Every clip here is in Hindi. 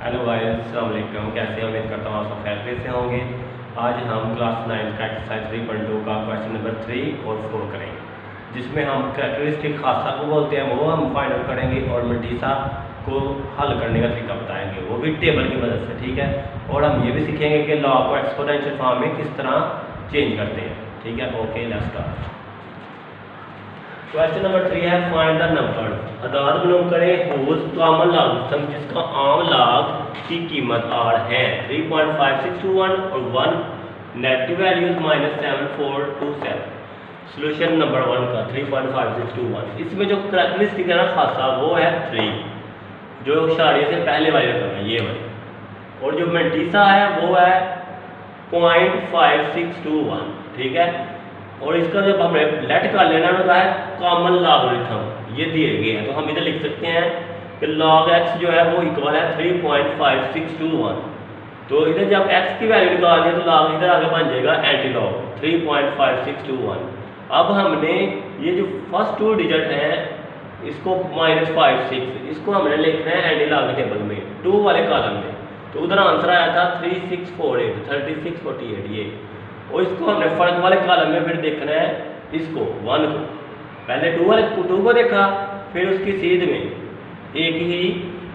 हेलो गाइस, अस्सलाम वालेकुम। कैसे उम्मीद करता हूँ आप सब खैरियत से होंगे। आज हम क्लास 9 का एक्सरसाइज 3.2 का क्वेश्चन नंबर 3 और 4 करेंगे, जिसमें हम कैरेक्टरिस्टिक खासा को बोलते हैं वो हम फाइंड आउट करेंगे और मल्टीसा को हल करने का तरीका बताएंगे, वो भी टेबल की मदद से। ठीक है। और हम ये भी सीखेंगे कि लॉग को एक्सपोनेंशियल फॉर्म में किस तरह चेंज करते हैं। ठीक है, okay let's start. Question number 3 है फाइंड द नंबर। आधार मालूम करें हुज कॉमन लॉगरिथम जिसका आम लॉग की कीमत r है 3.5621 और 1 नेगेटिव वैल्यूज -7427। सोल्यूशन नंबर 1 का 3.5621। इसमें जो कैरेक्टरिस्टिक है ना खासा वो है 3, जो इशारे से पहले वाली रकम है ये वाली, और जो मल्टीसा है वो है 0.5621। ठीक है। और इसका जब हमें लेट कर लेना होता है कॉमन लॉगरिथम ये दिए गए हैं, तो हम इधर लिख सकते हैं कि log x जो है वो इक्वल है 3.5621। तो इधर जब x की वैल्यू निकाल दिया तो log इधर आगे बन जाएगा एंटी लॉग 3.5621। अब हमने ये जो फर्स्ट टू डिजिट है इसको -56 इसको हमने लिखना है एंटी लॉग टेबल में 2 वाले कॉलम में। तो उधर आंसर आया था 3648 ये, और इसको हमने फर्क वाले कॉलम में फिर देखना है इसको 1 को। पहले 2 को देखा, फिर उसकी सीध में एक ही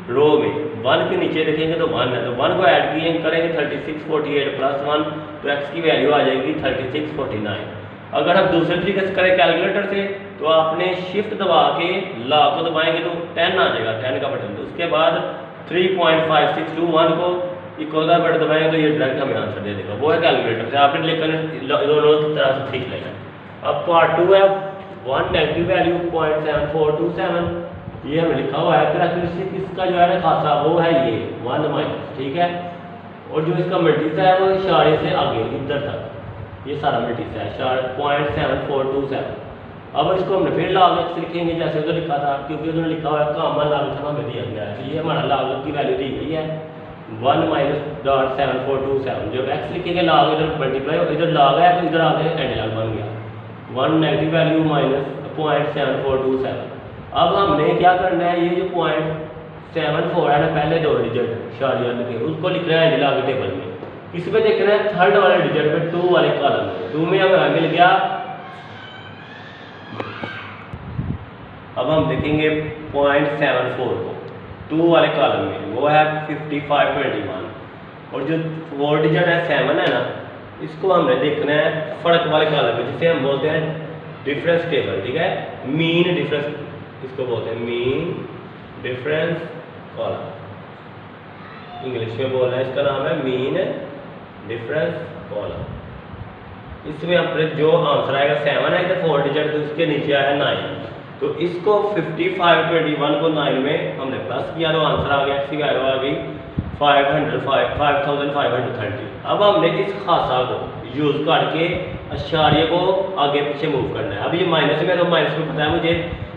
रो में 1 के नीचे देखेंगे तो 1 है, तो 1 को ऐड किए करेंगे 3648 + 1 तो x की वैल्यू आ जाएगी 3649। अगर हम दूसरे तरीके से करें कैलकुलेटर से तो आपने शिफ्ट दबा के लॉग को दबाएंगे तो 10 आ जाएगा, 10 का बटन। तो उसके बाद 3.5621 को इक्वल का बटन दबाएंगे तो ये डायरेक्ट हमें आंसर दे देगा, वो है कैलकुलेटर से। आपने लेकर दोनों तरह से सीख लेना। अब पार्ट 2 है 1 नेगेटिव वैल्यू 0.7427, ये हमें लिखा हुआ है कैरेक्टरिस्टिक इसका जो है ना खासा वो है ये 1 माइनस। ठीक है। और जो इसका मल्टीसा है वो इशारे से आगे इधर तक ये सारा मल्टीसा है इशारा 0.7427। अब इसको हमने फिर log x लिखेंगे जैसे उधर लिखा था, क्योंकि उन्होंने लिखा हुआ है कॉमन लॉगरिथम हमें दिया गया है, तो ये हमारा log की वैल्यू दी गई है 1 - 0.7427। जब x लिखेंगे log इधर मल्टीप्लाई और इधर log है तो इधर आगे एंटी लॉग बन गया 1 नेगेटिव वैल्यू -0.7427। अब हमने क्या करना है, ये जो 0.74 है ना पहले 2 डिजिट इशारिया के उसको लिख रहा है एंटी लॉग टेबल में। किस पे देख रहे हैं थर्ड वाले डिजिट पे 2 वाले कॉलम में। 2 में हमें मिल गया, अब हम देखेंगे 0.74 को 2 वाले कॉलम में, वो है 5521। और जो 4 डिजिट है 7 है ना, इसको हमने देखना है फर्क वाले कॉलम में, जिसे हम बोलते हैं डिफरेंस टेबल। ठीक है, मीन डिफरेंस इसको बोलते हैं, मीन डिफरेंस कॉलम। इंग्लिश में बोल रहे हैं, इसका नाम है मीन डिफरेंस कॉलम। इसमें अपने जो आंसर आएगा 7 है इधर 4 डिजिट, तो इसके नीचे आया 9। तो इसको 5521 को 9 में हमने प्लस किया तो आंसर आ गया, इसकी वैल्यू आ गई 5530। अब हमने इस खासा को यूज करके अशारिये को आगे पीछे मूव करना है। अब ये माइनस में, तो माइनस में पता है मुझे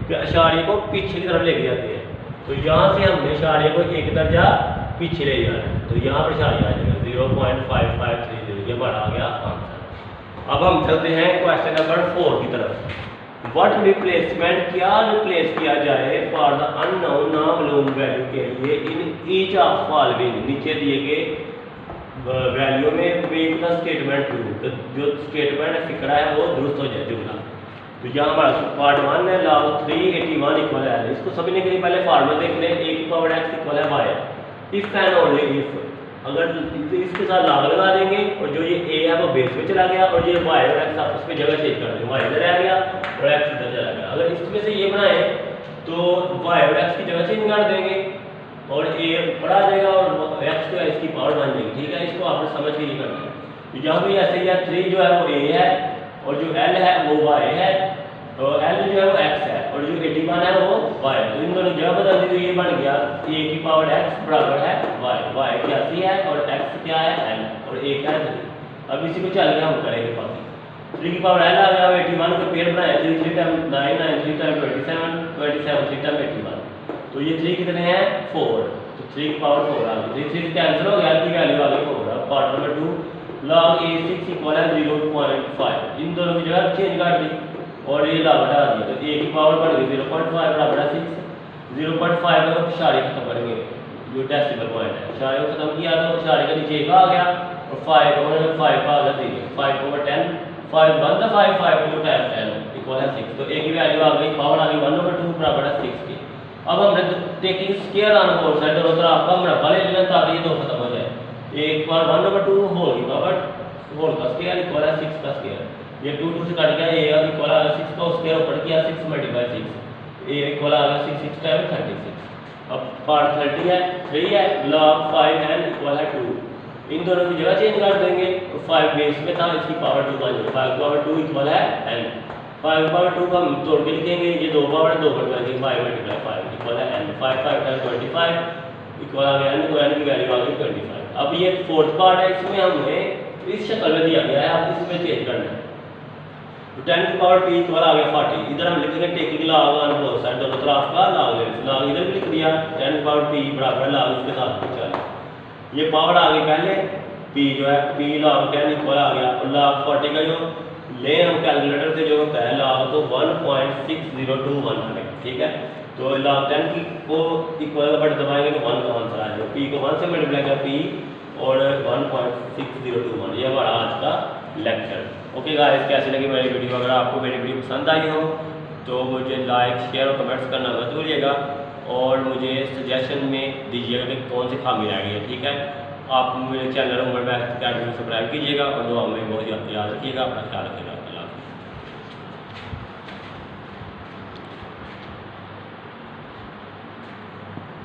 कि अशारिये को पीछे की तरफ लेके जाते हैं, तो यहाँ से हमने अशारिये को एक दर्जा पीछे ले जाना है, तो यहाँ पर अशारिया आ जाएगा 0.5530, ये हमारा आ गया आंसर। अब हम चलते हैं क्वेश्चन नंबर 4 की तरफ। व्हाट रिप्लेसमेंट, क्या रिप्लेस किया जाए फॉर द अननोन नामालूम वैल्यू के लिए इन ईच ऑफ फॉलोइंग, नीचे दिए गए वैल्यू में मेक द स्टेटमेंट ट्रू, जो स्टेटमेंट फिक्रा है वो दुरुस्त हो जाए जुमला। तो यहाँ हमारा पार्ट 1 है log 381 इक्वल है, इसको समझने के लिए पहले फार्मूला देख लें, a की पावर x इक्वल है y। If and only if, अगर इसके साथ log लगा देंगे और जो ये a है वो बेस में चला गया और ये y और x आपस में जगह चेंज कर देंगे, y इधर आ गया और x इधर चला गया। अगर इसमें से ये बनाए तो y और x की जगह चेंज कर देंगे और a बड़ा आ जाएगा और x तो इसकी पावर बन जाएगी। ठीक है, इसको आपने समझ के ये करना है। तो यहाँ भी ऐसे ही है, 3 जो है वो a है और जो l है वो y है, तो l जो है वो x है और जो 81 है वो y है। तो इन दोनों जगह बदल दी तो ये बन गया a की पावर x बराबर है y, y 81 है और x क्या है l और a क्या है 3। अब इसी को चल के हम करेंगे बाकी 3 की पावर l आ गया, 81 को पेड़ बनाया 3 3 टाइम 9 9 3 टाइम 27 27 3 टाइम 81, तो ये 3 कितने हैं 4, तो 3 की पावर 4 आ गई, 3 3 कैंसिल हो गया, की वैल्यू आ गई 4। अब part number 2 log a6 equal है 0.5, इन दोनों की जगह चेंज कर दी और ये log हटा दिया, तो a की पावर बढ़ गई 0.5 बराबर है 6। 0.5 का इशारे खत्म करेंगे जो डेसिमल पॉइंट है, इशारे को खत्म किया तो इशारे का नीचे एक आ गया और 5/5 का आ गया 3, 5/10, 5 1 5 5 2 टाइम्स 10 इक्वल है 6। तो a की वैल्यू आ गई, पावर आ गई 1/2 बराबर है 6 की। अब हमने taking square on both side, दोनों तरफ का मुरब्बा ले लेना ताकि ये दो खत्म हो जाए। एक बार 1/2 होल की पावर होल का स्क्वायर इक्वल है 6 का स्क्वायर, ये 2 2 से कट गया, a इक्वल आ गया 6 का स्क्वायर ऊपर किया 6 × 6, a इक्वल आ गया 6 6 टाइम 36। अब पार्ट 30 है 3 है, log 5n इक्वल है 2, इन दोनों की जगह चेंज कर देंगे। 5 बेस में था, इसकी पावर 2 बन जाएगी, 5/2 इक्वल है n, 5/2 को हम तोड़ के लिखेंगे, ये 2 पावर है 2 बट जाएगी 5 × 5 इक्वल है n, 5 5 टाइम 25 इक्वल आ गया n, तो n की वैल्यू आ गई 25। अब ये फोर्थ पार्ट है, इसमें हमें इस शक्ल में दिया गया है, अब इसमें चेंज करना है। तो 10 की पावर p इक्वल आ गया 40, इधर हम लिखेंगे taking log on both side, दोनों तरफ का लॉग इधर भी लिख दिया, 10 की पावर p बराबर है लॉग इसके साथ 40। ये पावर आ गई पहले, p जो है p log 10 इक्वल आ गया, और log 40 का जो ले हम कैलकुलेटर से जो होता है log, तो 1.6021 है, ठीक है। तो log 10 की को इक्वल बट दबाएंगे तो 1 का आंसर आ जाएगा, p को 1 से मल्टीप्लाई कर p और 1.6021, ये हमारा आज का लेक्चर। ओके गाइस, कैसी लगी मेरी वीडियो? अगर आपको मेरी वीडियो पसंद आई हो तो मुझे लाइक शेयर और कमेंट्स करना मत भूलिएगा, और मुझे सजेशन में दीजिएगा कि कौन सी खामी रह गई है, ठीक है। आप मेरे चैनल उमर बैग अकेडमी को सब्सक्राइब कीजिएगा और दुआ में बहुत याद रखिएगा, अपना ख्याल रखिएगा।